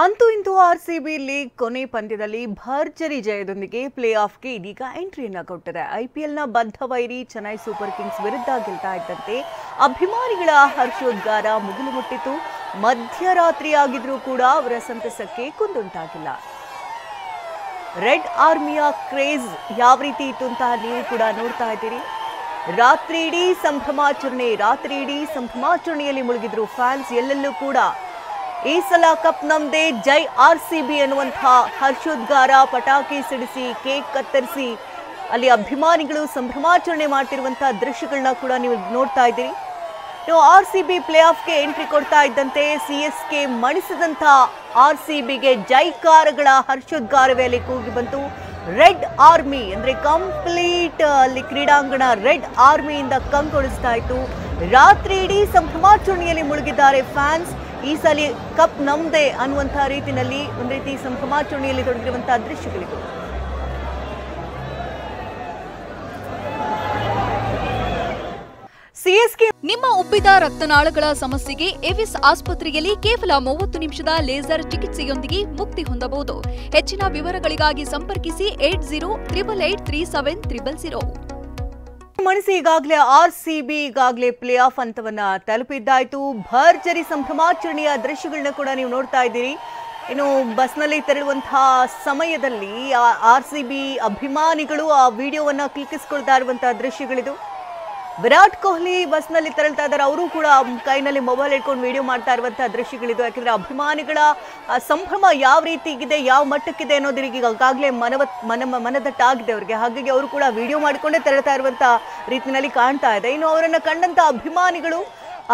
ಅಂತೂ ಇಂತೂ RCB league ಕೊನೆ ಪಂದ್ಯದಲ್ಲಿ ಭರ್ಜರಿ ಜಯದೊಂದಿಗೆ ಪ್ಲೇ ಆಫ್ಗೆ ಇದೀಗ ಎಂಟ್ರಿಯನ್ನ ಕೊಟ್ಟಿದೆ. ಐಪಿಎಲ್ನ ಬದ್ಧ ವೈರಿ ಚೆನ್ನೈ ಸೂಪರ್ ಕಿಂಗ್ಸ್ ವಿರುದ್ಧ ಗೆಲ್ತಾ ಇದ್ದಂತೆ ಅಭಿಮಾನಿಗಳ ಹರ್ಷೋದ್ಗಾರ ಮುಗಿಲು ಮುಟ್ಟಿತು. ಮಧ್ಯರಾತ್ರಿ ಆಗಿದ್ರೂ ಕೂಡ ಅವರ ಸಂತಸಕ್ಕೆ ಕುಂದುಂಟಾಗಿಲ್ಲ. ರೆಡ್ ಆರ್ಮಿಯ ಕ್ರೇಜ್ ಯಾವ ರೀತಿ ಇತ್ತು ಅಂತ ನೀವು ಕೂಡ ನೋಡ್ತಾ ಇದ್ದೀರಿ. ರಾತ್ರಿ ಇಡೀ ಸಂಭ್ರಮಾಚರಣೆಯಲ್ಲಿ ಮುಳುಗಿದ್ರು ಫ್ಯಾನ್ಸ್. ಎಲ್ಲೆಲ್ಲೂ ಕೂಡ ಈ ಸಲ ಕಪ್ ನಮ್ದೇ, ಜೈ ಆರ್ಸಿಬಿ ಅನ್ನುವಂತಹ ಹರ್ಷೋದ್ಗಾರ, ಪಟಾಕಿ ಸಿಡಿಸಿ ಕೇಕ್ ಕತ್ತರಿಸಿ ಅಲ್ಲಿ ಅಭಿಮಾನಿಗಳು ಸಂಭ್ರಮಾಚರಣೆ ಮಾಡ್ತಿರುವಂತಹ ದೃಶ್ಯಗಳನ್ನ ಕೂಡ ನೀವು ನೋಡ್ತಾ ಇದ್ದೀರಿ. ನೀವು ಆರ್ಸಿಬಿ ಪ್ಲೇ ಆಫ್ಗೆ ಎಂಟ್ರಿ ಕೊಡ್ತಾ ಇದ್ದಂತೆ ಸಿಎಸ್ಕೆ ಮಣಿಸಿದಂತ ಆರ್ಸಿಬಿಗೆ ಜೈಕಾರಗಳ ಹರ್ಷೋದ್ಗಾರವೇ ಅಲ್ಲಿ ಕೂಗಿ ಬಂತು. ರೆಡ್ ಆರ್ಮಿ ಅಂದ್ರೆ ಕಂಪ್ಲೀಟ್ ಅಲ್ಲಿ ಕ್ರೀಡಾಂಗಣ ರೆಡ್ ಆರ್ಮಿಯಿಂದ ಕಂಗೊಳಿಸ್ತಾ ಇತ್ತು. ರಾತ್ರಿ ಇಡೀ ಸಂಭ್ರಮಾಚರಣೆಯಲ್ಲಿ ಮುಳುಗಿದ್ದಾರೆ ಫ್ಯಾನ್ಸ್. ಈ ಸಲ ಕಪ್ ನಮ್ದೇ ಅನ್ನುವಂತಹ ರೀತಿಯಲ್ಲಿ ಒಂದು ರೀತಿ ಸಂಭ್ರಮಾಚರಣೆಯಲ್ಲಿ ತೊಡಗಿರುವಂತಹ ದೃಶ್ಯಗಳಿವೆ. ಸಿಎಸ್ಕೆ ನಿಮ್ಮ ಉಬ್ಬಿದ ರಕ್ತನಾಳಗಳ ಸಮಸ್ಯೆಗೆ ಎವಿಸ್ ಆಸ್ಪತ್ರೆಯಲ್ಲಿ ಕೇವಲ 30 ನಿಮಿಷದ ಲೇಸರ್ ಚಿಕಿತ್ಸೆಯೊಂದಿಗೆ ಮುಕ್ತಿ ಹೊಂದಬಹುದು. ಹೆಚ್ಚಿನ ವಿವರಗಳಿಗಾಗಿ ಸಂಪರ್ಕಿಸಿ 8088837300. ಮಣಿಸಿ ಈಗಾಗಲೇ ಆರ್ಸಿಬಿ ಪ್ಲೇ ಆಫ್ ಹಂತವನ್ನ ತಲುಪಿದ್ದಾಯ್ತು. ಭರ್ಜರಿ ಸಂಭ್ರಮಾಚರಣೆಯ ದೃಶ್ಯಗಳನ್ನ ಕೂಡ ನೀವು ನೋಡ್ತಾ ಇದ್ದೀರಿ. ಇನ್ನು ಬಸ್ನಲ್ಲಿ ತೆರಳುವಂತಹ ಸಮಯದಲ್ಲಿ ಆರ್ಸಿಬಿ ಅಭಿಮಾನಿಗಳು ಆ ವಿಡಿಯೋವನ್ನ ಕ್ಲಿಕ್ಕಿಸ್ಕೊಳ್ತಾ ಇರುವಂತಹ ದೃಶ್ಯಗಳಿದು. ವಿರಾಟ್ ಕೊಹ್ಲಿ ಬಸ್ನಲ್ಲಿ ತೆರಳ್ತಾ ಇದ್ದಾರೆ. ಅವರು ಕೂಡ ಕೈನಲ್ಲಿ ಮೊಬೈಲ್ ಇಟ್ಕೊಂಡು ವಿಡಿಯೋ ಮಾಡ್ತಾ ಇರುವಂತಹ ದೃಶ್ಯಗಳಿದು. ಯಾಕಂದ್ರೆ ಅಭಿಮಾನಿಗಳ ಸಂಭ್ರಮ ಯಾವ ರೀತಿಗಿದೆ, ಯಾವ ಮಟ್ಟಕ್ಕಿದೆ ಅನ್ನೋದ್ರಿಗೆ ಈಗಾಗಲೇ ಮನದಟ್ಟಾಗಿದೆ ಅವರಿಗೆ. ಹಾಗಾಗಿ ಅವರು ಕೂಡ ವಿಡಿಯೋ ಮಾಡಿಕೊಂಡೇ ತೆರಳ್ತಾ ಇರುವಂತಹ ರೀತಿಯಲ್ಲಿ ಕಾಣ್ತಾ ಇದೆ. ಇನ್ನು ಅವರನ್ನ ಕಂಡಂತ ಅಭಿಮಾನಿಗಳು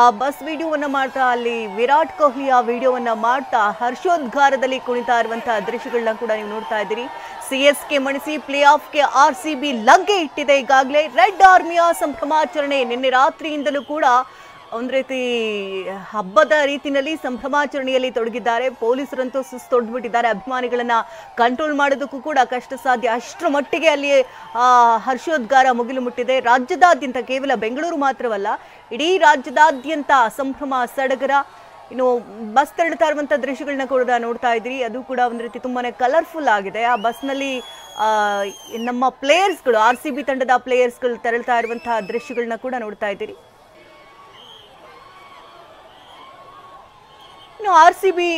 ಆ ಬಸ್ ವಿಡಿಯೋವನ್ನ ಮಾಡ್ತಾ ಅಲ್ಲಿ ವಿರಾಟ್ ಕೊಹ್ಲಿ ಆ ವಿಡಿಯೋವನ್ನ ಮಾಡ್ತಾ ಹರ್ಷೋದ್ಗಾರದಲ್ಲಿ ಕುಣಿತಾ ಇರುವಂತಹ ದೃಶ್ಯಗಳನ್ನ ಕೂಡ ನೀವು ನೋಡ್ತಾ ಇದ್ದೀರಿ. ಸಿಎಸ್ಕೆ ಮಣಿಸಿ ಪ್ಲೇ ಆಫ್ಗೆ ಆರ್ಸಿಬಿ ಲಗ್ಗೆ ಇಟ್ಟಿದೆ. ಈಗಾಗಲೇ ರೆಡ್ ಆರ್ಮಿಯ ಸಂಭ್ರಮಾಚರಣೆ ನಿನ್ನೆ ರಾತ್ರಿಯಿಂದಲೂ ಕೂಡ ಒಂದು ರೀತಿ ಹಬ್ಬದ ರೀತಿಯಲ್ಲಿ ಸಂಭ್ರಮಾಚರಣೆಯಲ್ಲಿ ತೊಡಗಿದ್ದಾರೆ. ಪೊಲೀಸರಂತೂ ಸುಸ್ತೊಡ್ಬಿಟ್ಟಿದ್ದಾರೆ. ಅಭಿಮಾನಿಗಳನ್ನ ಕಂಟ್ರೋಲ್ ಮಾಡೋದಕ್ಕೂ ಕೂಡ ಕಷ್ಟ ಸಾಧ್ಯ. ಅಷ್ಟರ ಮಟ್ಟಿಗೆ ಅಲ್ಲಿ ಹರ್ಷೋದ್ಗಾರ ಮುಗಿಲು ಮುಟ್ಟಿದೆ. ರಾಜ್ಯದಾದ್ಯಂತ, ಕೇವಲ ಬೆಂಗಳೂರು ಮಾತ್ರವಲ್ಲ, ಇಡೀ ರಾಜ್ಯದಾದ್ಯಂತ ಸಂಭ್ರಮ ಸಡಗರ. ಇನ್ನು ಬಸ್ ತೆರಳುತ್ತಾ ಇರುವಂತಹ ದೃಶ್ಯಗಳನ್ನ ಕೂಡ ನೋಡ್ತಾ ಇದ್ರಿ. ಅದು ಕೂಡ ಒಂದು ರೀತಿ ತುಂಬಾನೇ ಕಲರ್ಫುಲ್ ಆಗಿದೆ. ಆ ಬಸ್ನಲ್ಲಿ ನಮ್ಮ ಪ್ಲೇಯರ್ಸ್ಗಳು, ಆರ್ಸಿಬಿ ತಂಡದ ಪ್ಲೇಯರ್ಸ್ಗಳು ತೆರಳುತ್ತಾ ಇರುವಂತಹ ದೃಶ್ಯಗಳನ್ನ ಕೂಡ ನೋಡ್ತಾ ಇದ್ದೀರಿ. ಇನ್ನು ಆರ್ಸಿಬಿ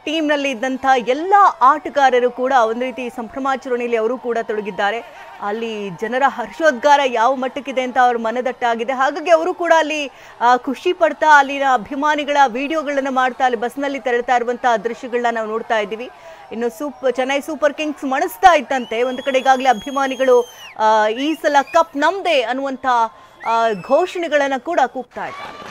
ಟೀಮ್ನಲ್ಲಿ ಇದ್ದಂಥ ಎಲ್ಲ ಆಟಗಾರರು ಕೂಡ ಒಂದು ರೀತಿ ಸಂಭ್ರಮಾಚರಣೆಯಲ್ಲಿ ಅವರು ಕೂಡ ತೊಡಗಿದ್ದಾರೆ. ಅಲ್ಲಿ ಜನರ ಹರ್ಷೋದ್ಗಾರ ಯಾವ ಮಟ್ಟಕ್ಕಿದೆ ಅಂತ ಅವ್ರ ಮನದಟ್ಟಾಗಿದೆ. ಹಾಗಾಗಿ ಅವರು ಕೂಡ ಅಲ್ಲಿ ಖುಷಿ ಪಡ್ತಾ ಅಲ್ಲಿನ ಅಭಿಮಾನಿಗಳ ವಿಡಿಯೋಗಳನ್ನ ಮಾಡ್ತಾ ಅಲ್ಲಿ ಬಸ್ನಲ್ಲಿ ತೆರಳ್ತಾ ಇರುವಂತಹ ದೃಶ್ಯಗಳನ್ನ ನಾವು ನೋಡ್ತಾ ಇದ್ದೀವಿ. ಇನ್ನು ಚೆನ್ನೈ ಸೂಪರ್ ಕಿಂಗ್ಸ್ ಮಣಿಸ್ತಾ ಇದ್ದಂತೆ ಒಂದು ಕಡೆ ಈಗಾಗಲೇ ಅಭಿಮಾನಿಗಳು ಈ ಸಲ ಕಪ್ ನಮ್ದೇ ಅನ್ನುವಂಥ ಘೋಷಣೆಗಳನ್ನ ಕೂಡ ಕೂಗ್ತಾ ಇದ್ದಾರೆ.